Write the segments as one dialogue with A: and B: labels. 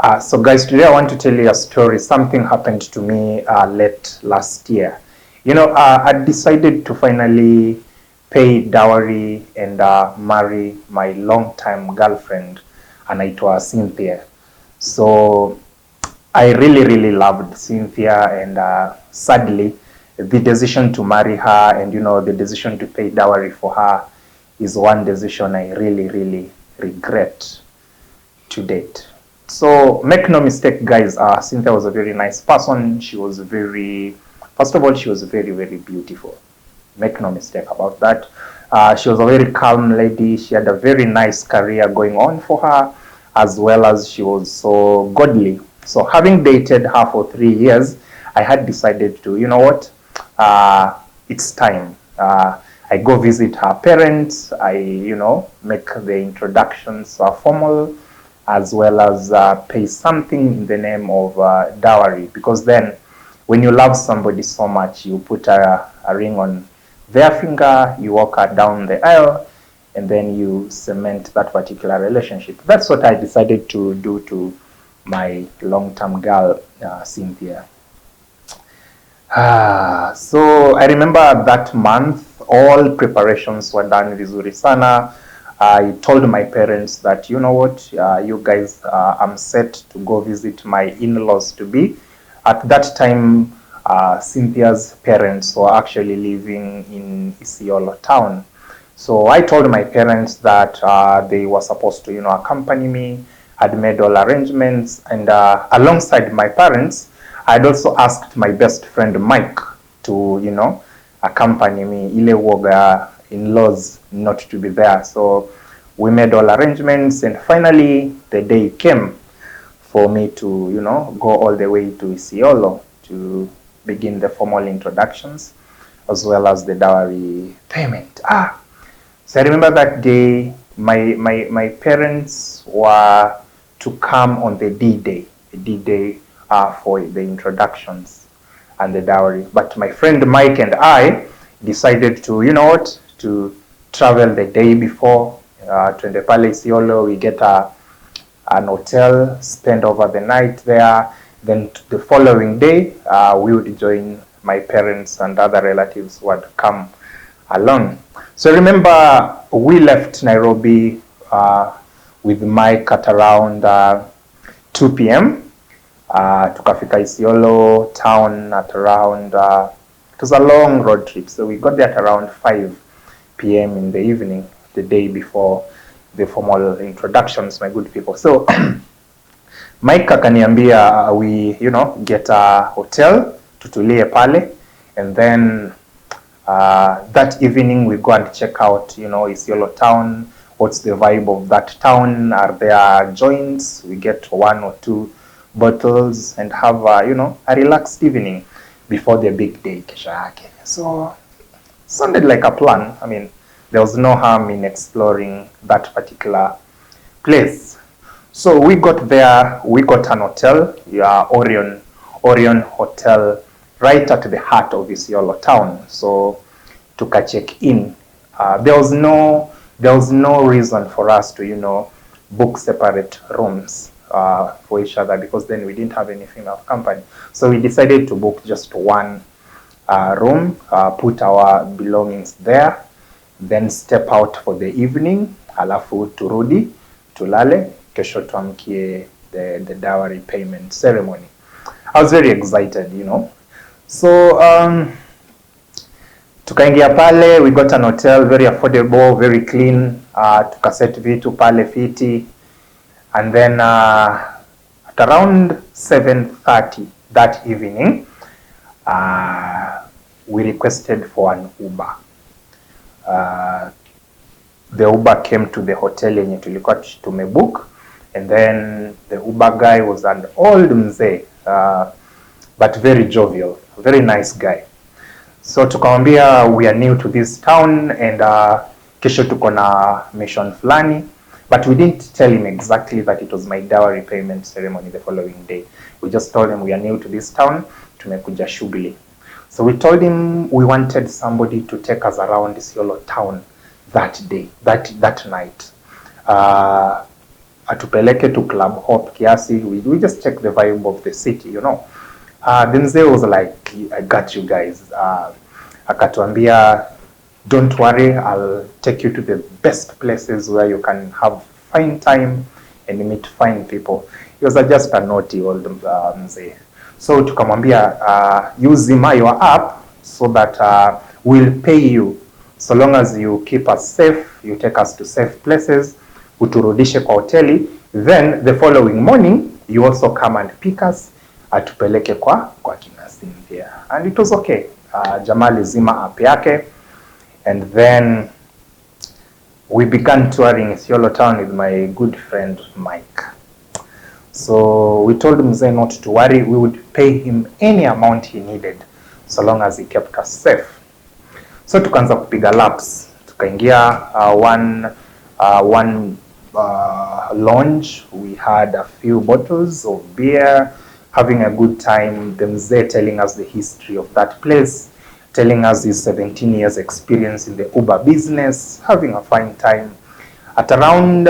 A: So guys, today I want to tell you a story. Something happened to me late last year. I decided to finally pay dowry and marry my long-time girlfriend, anaitwa Cynthia. So I really loved Cynthia, and sadly, the decision to marry her and the decision to pay dowry for her is one decision I really regret to date. So make no mistake, guys, Cynthia was a very nice person. She was first of all, she was very beautiful. Make no mistake about that. She was a very calm lady. She had a very nice career going on for her, as well as she was so godly. So having dated her for 3 years, I had decided to, you know what, it's time. I go visit her parents. I, make the introductions formal, as well as pay something in the name of dowry, because then when you love somebody so much, you put a ring on their finger, you walk her down the aisle, and then you cement that particular relationship. That's what I decided to do to my long-term girl, Cynthia. So I remember that month, all preparations were done vizuri sana. I told my parents that, you know what, you guys, I'm set to go visit my in-laws to be. At that time, Cynthia's parents were actually living in Isiolo town. So I told my parents that they were supposed to, accompany me. I'd made all arrangements, and alongside my parents, I'd also asked my best friend Mike to, accompany me. Ile woga in-laws not to be there. So we made all arrangements, and finally the day came for me to, go all the way to Isiolo to begin the formal introductions as well as the dowry payment. So I remember that day my parents were to come on the D-Day for the introductions and the dowry. But my friend Mike and I decided to, to travel the day before to the Palace Isiolo. We get an hotel, spend over the night there. Then the following day, we would join my parents and other relatives who had come along. So remember, we left Nairobi with Mike at around 2 p.m. Tukafika Isiolo town at around, it was a long road trip, so we got there at around 5 p.m. in the evening, the day before the formal introductions, my good people. So Mike akaniambia we, get a hotel, tutulie pale, and then that evening we go and check out, Isiolo town. What's the vibe of that town? Are there joints? We get 1 or 2 bottles and have a relaxed evening before the big day kesho yake. So sounded like a plan. I mean, there was no harm in exploring that particular place. So we got there, we got an hotel, Orion Hotel, right at the heart of Isiolo town. So tuka check in. There was no reason for us to, book separate rooms for each other, because then we didn't have any female company. So we decided to book just one room, put our belongings there, then step out for the evening, alafu turudi, tulale, kesho tuamkie the dowry payment ceremony. I was very excited, So tukaingia pale, we got an hotel, very affordable, very clean, tukaset vitu pale fiti, and then at around 7:30 that evening, we requested for an Uber. The Uber came to the hotel yenye tulikuwa tumebook, and then the Uber guy was an old mzee, but very jovial, very nice guy. So tukamwambia we are new to this town and kesho tuko na mission fulani, but we didn't tell him exactly that it was my dowry payment ceremony the following day. We just told him we are new to this town, tumekuja shughuli. So we told him we wanted somebody to take us around Isiolo town that day, that night. atupeleke to Club Hop kiasi. We just check the vibe of the city, you know. The mzee was like, I got you guys. Akatuambia, don't worry, I'll take you to the best places where you can have fine time and meet fine people. He was just a naughty old mzee. So tukamwambia, you zima your app so that we'll pay you so long as you keep us safe, you take us to safe places, uturudishe kwa hoteli, then the following morning you also come and pick us, atupeleke kwa kina Cynthia. And it was okay. Jamaa alizima app yake, and then we began touring Isiolo town with my good friend Mike. So we told mzee not to worry, we would pay him any amount he needed so long as he kept us safe. So tukaanza kupiga laps, tukaingia one lounge. We had a few bottles of beer, having a good time. The mzee telling us the history of that place, telling us his 17 years experience in the Uber business, having a fine time. At around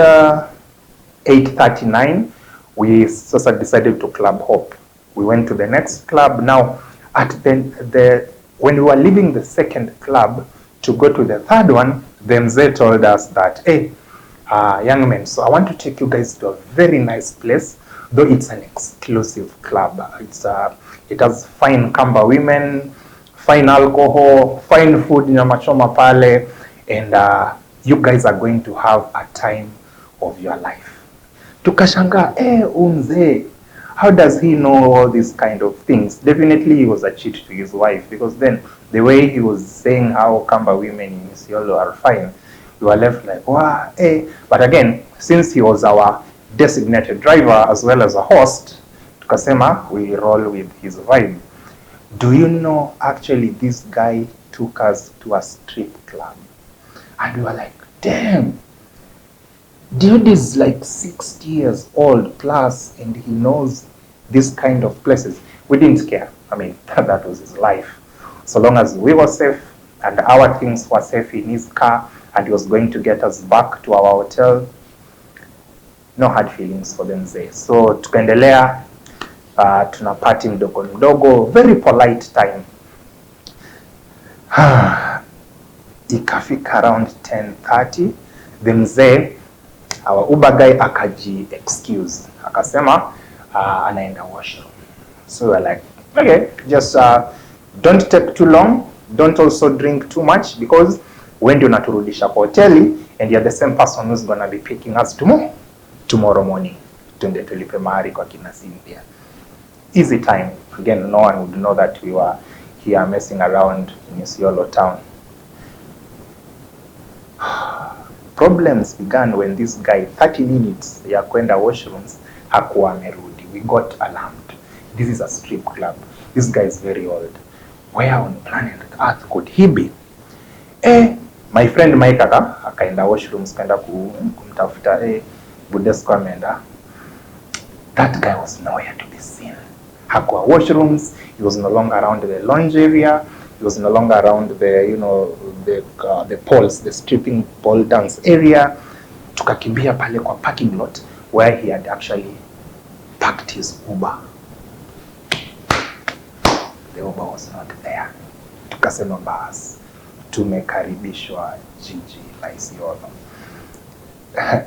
A: 8:39, we decided to Club Hop. We went to the next club. Now, at when we were leaving the second club to go to the third one, the mzee told us that, hey, young men, so I want to take you guys to a very nice place, though it's an exclusive club. It has fine Kamba women, fine alcohol, fine food, nyama choma pale, and you guys are going to have a time of your life. Tukashanga, mzee, how does he know all these kind of things? Definitely he was a cheat to his wife, because then the way he was saying how Kamba women in Isiolo are fine, we were left like, wow, But again, since he was our designated driver as well as a host, tukasema we roll with his vibe. Do you know, actually this guy took us to a strip club, and we were like, damn, dude is like 60 years old plus and he knows this kind of places. We didn't care. I mean, that was his life. So long as we were safe and our things were safe in his car and he was going to get us back to our hotel, no hard feelings for them there. So tukaendelea, tuna party mdogo mdogo, very polite time. Ikafika around 10:30, the mzee, our Uber guy, akaji excuse, akasema anaenda washroom. So we're like, okay, just don't take too long, don't also drink too much, because when you're naturudisha kwa hoteli and you're the same person who's gonna be picking us tomorrow morning, tunde tulipe mahari kwa kina Cynthia. Easy time. Again, no one would know that we were here messing around in Isiolo town. Problems began when this guy, 30 minutes ya kwenda washrooms, hakuwa amerudi. We got alarmed. This is a strip club. This guy is very old. Where on planet Earth could he be? My friend Mike akaenda washrooms, kaenda kumtafuta, Budesco ameenda. That guy was nowhere to be seen. Hakuwa washrooms. He was no longer around the lounge area. He was no longer around the poles, the stripping pole dance area. Tukakimbia pale kwa parking lot where he had actually parked his Uber. The Uber was not there. Tukasema bas, tumekaribishwa jiji la Isiolo.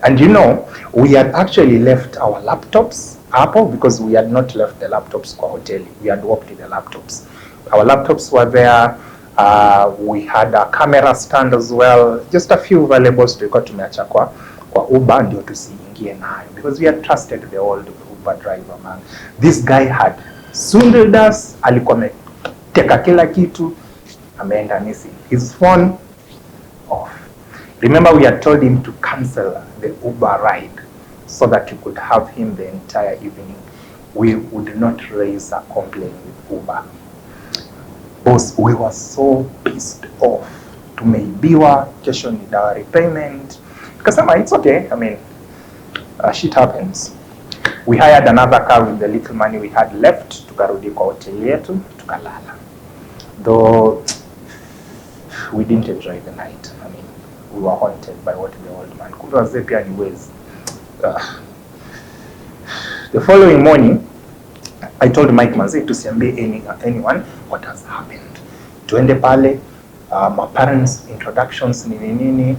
A: And you know, we had actually left our laptops hapo, because we had not left the laptops kwa hoteli. We had walked the laptops. Our laptops were there. We had a camera stand as well. Just a few valuables tulikuwa tumeacha kwa Uber ndio tusiingie nayo, because we had trusted the old Uber driver, man. This guy had swindled us. Alikuwa ameteka kila kitu, ameenda missing. His phone off. Remember, we had told him to cancel the Uber ride so that you could have him the entire evening. We would not raise a complaint with Uber. Boss, we were so pissed off. Tumeibiwa, kesho ni dowry payment. Kasema, it's okay. I mean, shit happens. We hired another car with the little money we had left. Tukarudi kwa hoteli yetu, tukalala. Though we didn't enjoy the night. I mean, we were haunted by what the old man. Kumbe wazee pia ni wezi. The following morning, I told Mike manzi tusiambie anyone what has happened. Tuende pale, my parents introductions nini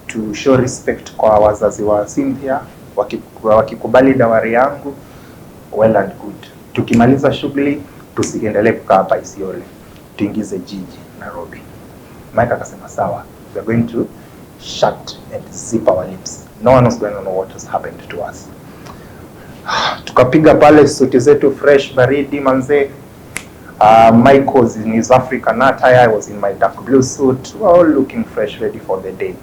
A: to show respect kwa wazazi wa Cynthia, wakikubali dawari yangu, well and good. Tukimaliza shughuli, tusiendelee kukaa hapa Isiolo, tuingize jiji Nairobi. Mike akasema sawa, we are going to shut and zip our lips. No one was going to know what has happened to us. Tukapiga pale suti zetu fresh baridi manze. Mike was in his African attire, I was in my dark blue suit. We were all looking fresh, ready for the day.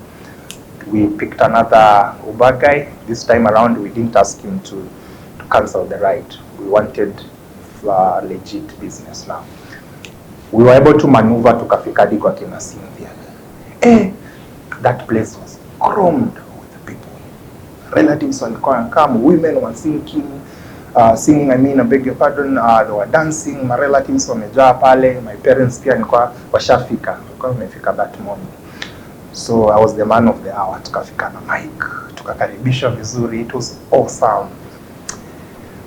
A: We picked another Uber guy. This time around, we didn't ask him to cancel the ride. We wanted legit business now. We were able to maneuver tukafika hadi kwa kina Cynthia. That place was crammed with people. Relatives walikuwa come, women were singing, I beg your pardon, they were dancing, my relatives wamejaa pale, my parents pia nilikuwa washafika, walikuwa wamefika that morning. So I was the man of the hour, tukafika na Mike, tukakaribishwa vizuri, it was awesome.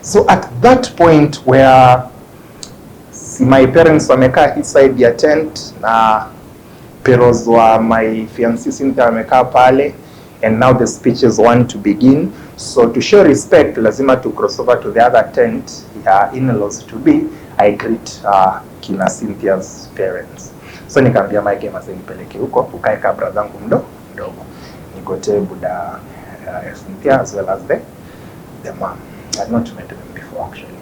A: So at that point where my parents wamekaa inside their tent na peros wa my fiancée Cynthia wamekaa pale, and now the speeches want to begin. So to show respect, lazima to cross over to the other tent, her in-laws to be, I greet kina Cynthia's parents. So nikaambia Mike mase nipeleke huko, ukae ka brother zangu mdogo. Nikote buda Cynthia as well as the mom. I had not met them before actually.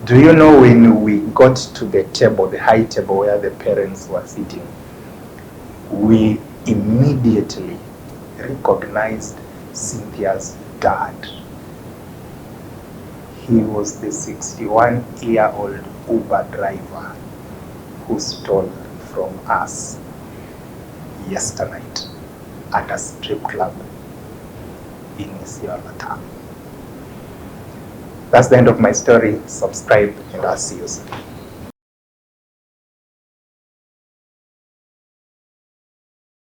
A: Do you know when we got to the table, the high table where the parents were sitting, we immediately recognized Cynthia's dad. He was the 61-year-old Uber driver who stole from us yesterday night at a strip club in Isiolo town. That's the end of my story. Subscribe and I'll see you soon.